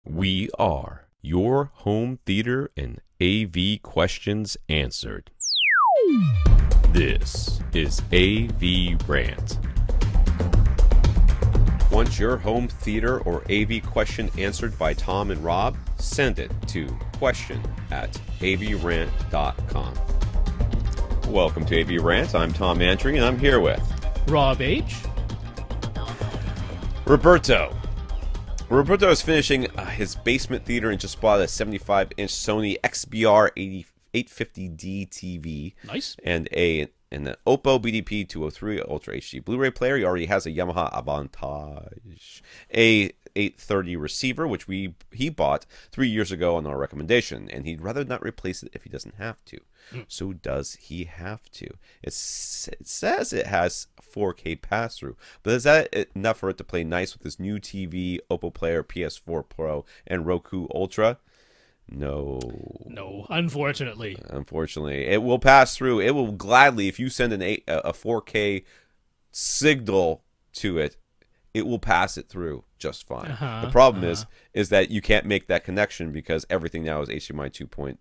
We are your home theater and AV questions answered. This is AVRant. Want your home theater or AV question answered by Tom and Rob? Send it to question@avrant.com. Welcome to AVRant. I'm Tom Andry, and I'm here with Rob H. Roberto. Roberto is finishing his basement theater and just bought a 75-inch Sony XBR 850D TV. Nice. And an Oppo BDP 203 Ultra HD Blu-ray player. He already has a Yamaha Avantage A830 receiver, which he bought 3 years ago on our recommendation, and he'd rather not replace it if he doesn't have to. So does he have to? It says it has 4K pass-through, but is that enough for it to play nice with this new TV, Oppo player, PS4 Pro, and Roku Ultra? No, unfortunately. It will pass through. It will gladly, if you send a 4K signal to it, it will pass it through just fine. The problem is that you can't make that connection because everything now is HDMI 2.0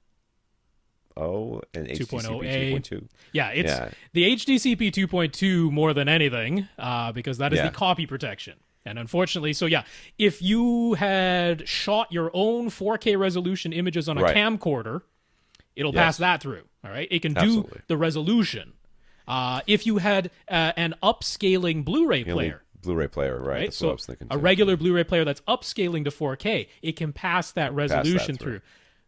and HDCP 2.2. Yeah, it's the HDCP 2.2 more than anything because that is the copy protection. And unfortunately, if you had shot your own 4K resolution images on a camcorder, it'll pass that through. All right, it can do the resolution. If you had an upscaling Blu-ray player. Blu-ray player, right? That's what I was thinking. A regular Blu-ray player that's upscaling to 4K, it can pass that resolution through.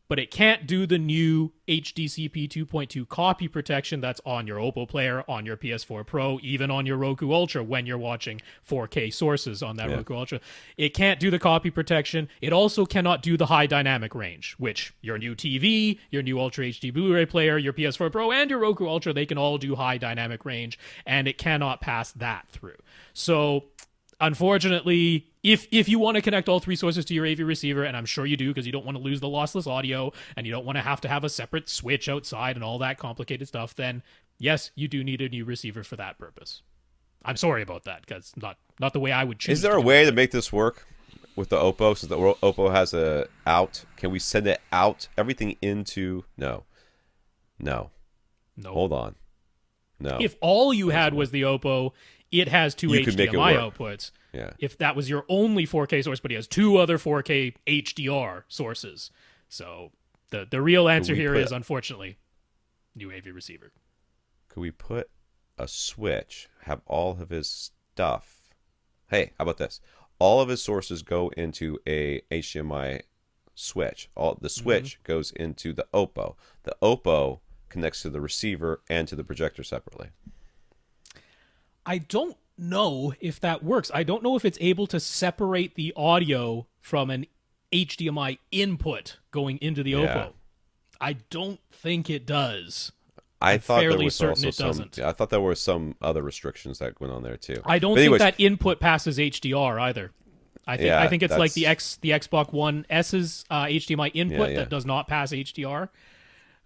But it can't do the new HDCP 2.2 copy protection that's on your Oppo player, on your PS4 Pro, even on your Roku Ultra when you're watching 4K sources on that Roku Ultra. It can't do the copy protection. It also cannot do the high dynamic range, which your new TV, your new Ultra HD Blu-ray player, your PS4 Pro, and your Roku Ultra, they can all do high dynamic range, and it cannot pass that through. So, unfortunately, if you want to connect all three sources to your AV receiver, and I'm sure you do because you don't want to lose the lossless audio and you don't want to have a separate switch outside and all that complicated stuff, then yes, you do need a new receiver for that purpose. I'm sorry about that because not the way I would choose. Is there a way to make this work with the Oppo since the Oppo has a out? Can we send it out? Everything into no. Hold on. No. If all you had was the Oppo, it has two HDMI outputs. Yeah. If that was your only 4K source, but he has two other 4K HDR sources. So the real answer here is, unfortunately, new AV receiver. Could we put a switch, have all of his stuff? Hey, how about this? All of his sources go into a HDMI switch. The switch goes into the Oppo. The Oppo connects to the receiver and to the projector separately. I don't know if that works. I don't know if it's able to separate the audio from an HDMI input going into the Oppo. I don't think it does. I thought there was certain also doesn't. I thought there were some other restrictions that went on there too. I don't think that input passes HDR either. I think it's like the Xbox One S's HDMI input that does not pass HDR.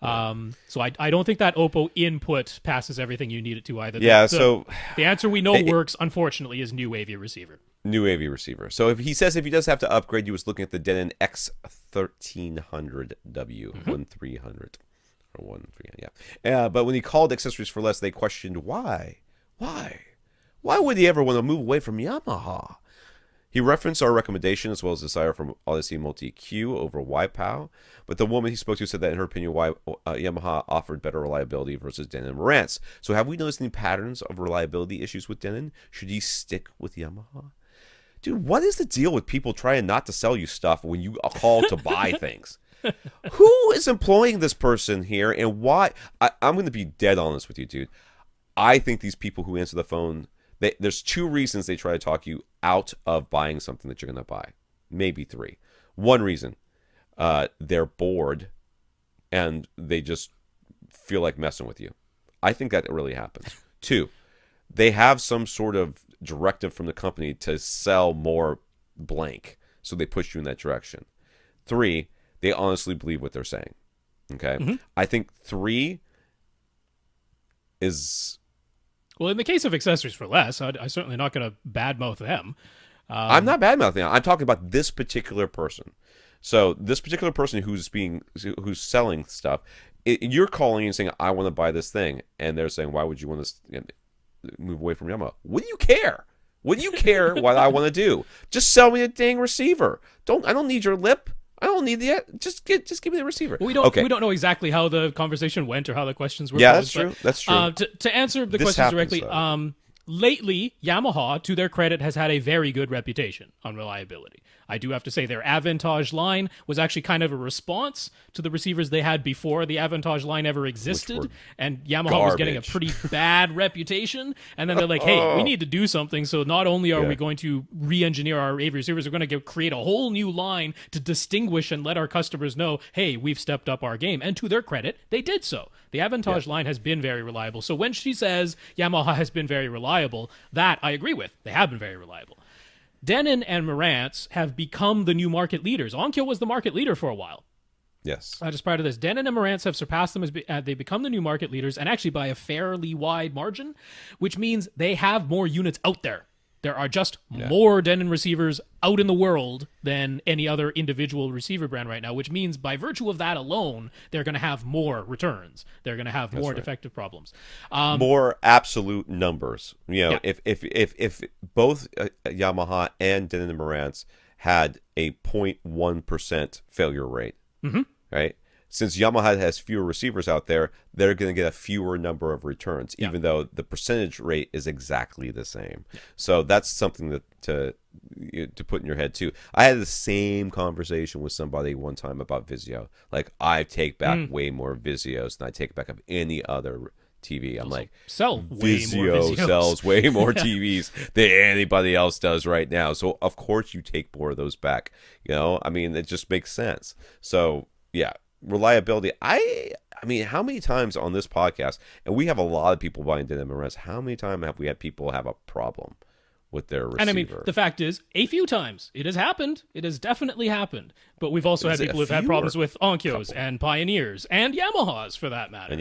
So I don't think that Oppo input passes everything you need it to either. So the answer we know works, unfortunately, is new AV receiver. New AV receiver. So if he does have to upgrade, he was looking at the Denon X1300W 1300 or 1300. But when he called Accessories for Less, they questioned why would he ever want to move away from Yamaha? He referenced our recommendation as well as desire from Odyssey Multi-Q over YPOW, but the woman he spoke to said that in her opinion, Yamaha offered better reliability versus Denon and Marantz. So have we noticed any patterns of reliability issues with Denon? Should he stick with Yamaha? Dude, what is the deal with people trying not to sell you stuff when you call to buy things? Who is employing this person here and why? I'm going to be dead honest with you, dude. I think these people who answer the phone, there's two reasons they try to talk you out of buying something that you're going to buy. Maybe three. One reason, they're bored and they just feel like messing with you. I think that really happens. Two, they have some sort of directive from the company to sell more blank, so they push you in that direction. Three, they honestly believe what they're saying. Okay? I think three is... Well, in the case of Accessories for Less, I'm certainly not going to badmouth them. I'm not badmouthing them. I'm talking about this particular person. So this particular person who's selling stuff, you're calling and saying, I want to buy this thing, and they're saying, why would you want to move away from Yamaha? What do you care? What do you care what I want to do? Just sell me a dang receiver. I don't need your lip. I don't need the. Just give me the receiver. Well, we don't know exactly how the conversation went or how the questions were. Yeah, posed, that's true. To answer the questions directly, lately Yamaha, to their credit, has had a very good reputation on reliability. I do have to say their Avantage line was actually kind of a response to the receivers they had before the Avantage line ever existed, and Yamaha was getting a pretty bad reputation. And then they're like, hey, we need to do something. So not only are we going to re-engineer our AV receivers, we're going to create a whole new line to distinguish and let our customers know, hey, we've stepped up our game. And to their credit, they did so. The Avantage line has been very reliable. So when she says Yamaha has been very reliable, that I agree with. They have been very reliable. Denon and Marantz have become the new market leaders. Onkyo was the market leader for a while. Yes. Just prior to this, Denon and Marantz have surpassed them as they become the new market leaders, and actually by a fairly wide margin, which means they have more units out there. There are just more Denon receivers out in the world than any other individual receiver brand right now, which means by virtue of that alone, they're going to have more returns. They're going to have more defective problems. More absolute numbers. If both Yamaha and Denon and Marantz had a 0.1% failure rate, right? Since Yamaha has fewer receivers out there, they're going to get a fewer number of returns, even though the percentage rate is exactly the same. So that's something to put in your head too. I had the same conversation with somebody one time about Vizio. Like, I take back way more Vizios than I take back of any other TV. I'm like, Vizio sells way more TVs than anybody else does right now. So of course you take more of those back. I mean, it just makes sense. So yeah. Reliability. I mean, how many times on this podcast, and we have a lot of people buying Denon and Marantz, how many times have we had people have a problem with their receiver? And I mean, the fact is, a few times. It has happened. It has definitely happened. But we've also had people who've had problems with Onkyos and Pioneers and Yamahas, for that matter. And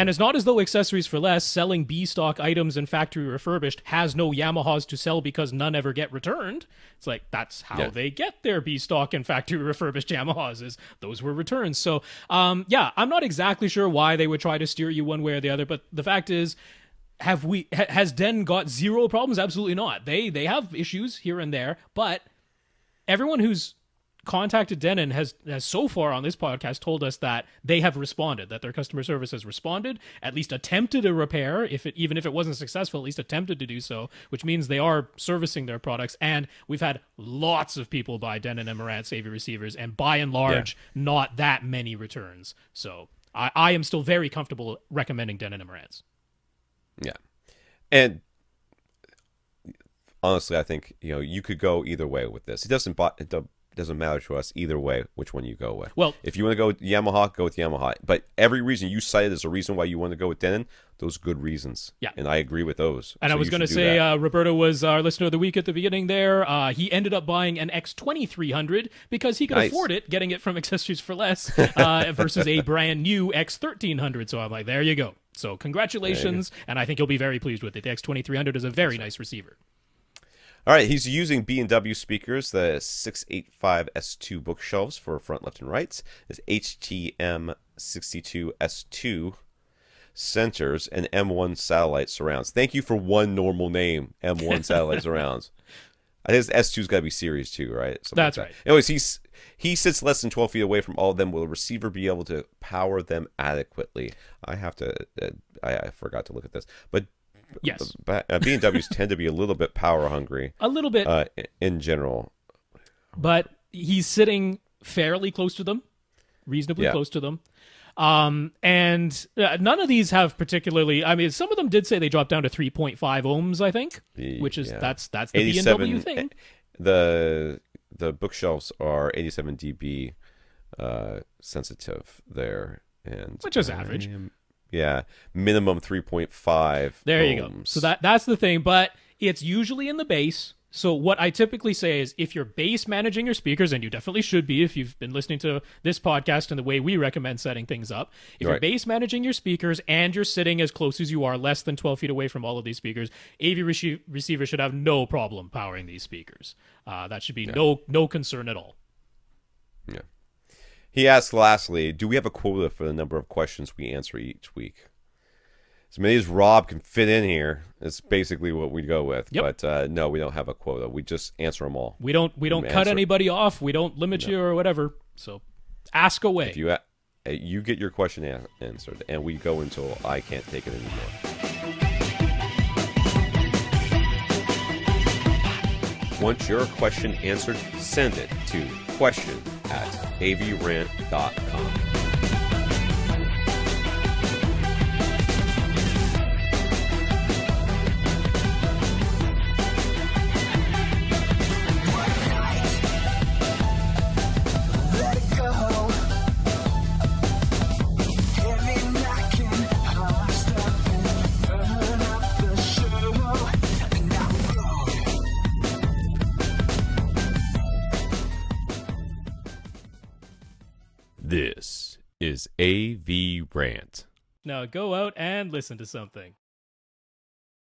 it's not as though Accessories for Less, selling B-stock items and factory refurbished, has no Yamahas to sell because none ever get returned. It's like, that's how they get their B-stock and factory refurbished Yamahas, is those were returns. So, I'm not exactly sure why they would try to steer you one way or the other, but the fact is, has Den got zero problems? Absolutely not. They have issues here and there, but everyone who's contacted Denon has so far on this podcast told us that they have responded, that their customer service has responded, at least attempted a repair, even if it wasn't successful, at least attempted to do so, which means they are servicing their products. And we've had lots of people buy Denon and Marantz AV receivers, and by and large, not that many returns. So I am still very comfortable recommending Denon and Marantz. Yeah. And honestly, I think, you could go either way with this. It doesn't matter to us either way which one you go with. Well, if you want to go with Yamaha, go with Yamaha. But every reason you cited as a reason why you want to go with Denon, those are good reasons. Yeah. And I agree with those. And I was going to say, Roberto was our listener of the week at the beginning there. He ended up buying an X2300 because he could afford it, getting it from Accessories for Less, versus a brand new X1300. So I'm like, there you go. So congratulations, and I think you'll be very pleased with it. The X2300 is a very nice receiver. All right, he's using B&W speakers, the 685S2 bookshelves for front, left, and rights. His HTM62S2 centers and M1 satellite surrounds. Thank you for one normal name, M1 satellite surrounds. I think S2's got to be Series 2, right? That's right. Anyways, he sits less than 12 feet away from all of them. Will the receiver be able to power them adequately? I forgot to look at this. But yes, B&Ws tend to be a little bit power hungry. A little bit. In general. But he's sitting fairly close to them, reasonably close to them. And none of these have particularly, I mean, some of them did say they dropped down to 3.5 ohms, I think, which is, that's the B&W thing. The bookshelves are 87 dB sensitive there. Which is average. Minimum 3.5 There you go. So that's the thing, but it's usually in the bass. So what I typically say is, if you're bass managing your speakers, and you definitely should be if you've been listening to this podcast and the way we recommend setting things up, if you're bass managing your speakers and you're sitting as close as you are, less than 12 feet away from all of these speakers, AV receiver should have no problem powering these speakers. That should be no concern at all. Yeah. He asks, lastly, do we have a quota for the number of questions we answer each week? As many as Rob can fit in here is basically what we go with. Yep. But no, we don't have a quota. We just answer them all. We don't cut anybody off. We don't limit you or whatever. So ask away. If you get your question answered, and we go until I can't take it anymore. Want your question answered? Send it to question@avrant.com. This is AVRant. Now go out and listen to something.